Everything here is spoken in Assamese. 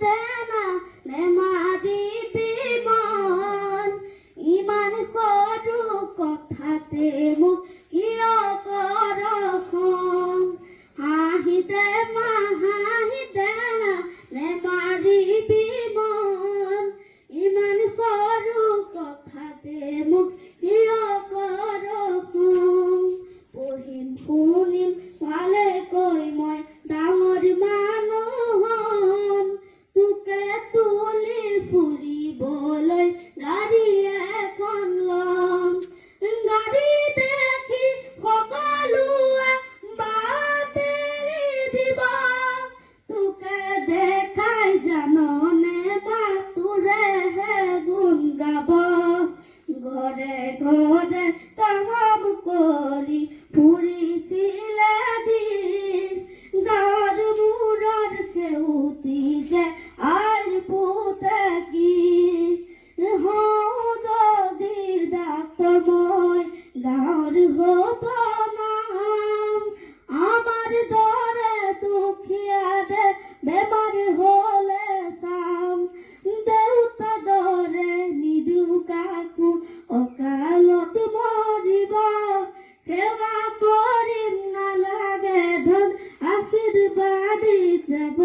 দেনা নেমাদি বিমন ইমান কৰো কথাতে মোক কিয় কৰ খং হাঁহি দে না নেমাদি বিমন ইমান কৰো কথাতে মোক কিয় কৰ খং পঢ়িম শুনিম ভালে কৈ মই ডাঙৰ মানুহ হম তোকে তুলি ফুৰিবলৈ গাড়ী এখন লম গাড়ী দেখি সকলোৱে বাট এৰি দিব তোকে দেখাই জাননে বাতুৰেহে গুণ গাব ঘৰে ঘৰে কাম কৰি ফুৰিছিলে দিন গাৰ মূৰৰ সেউতি যে আইৰ পুতে কি হওঁ যদি ডাক্তৰ মই গাঁৱৰ হ'ব নাম আমাৰ দৰে দুখীয়াৰে বেমাৰ হ'লে চাম দেউতা দৰে নিদিওঁ কাকো অকালত মৰিব সেৱা কৰিম নালাগে ধন আশীৰ্বাদ যাব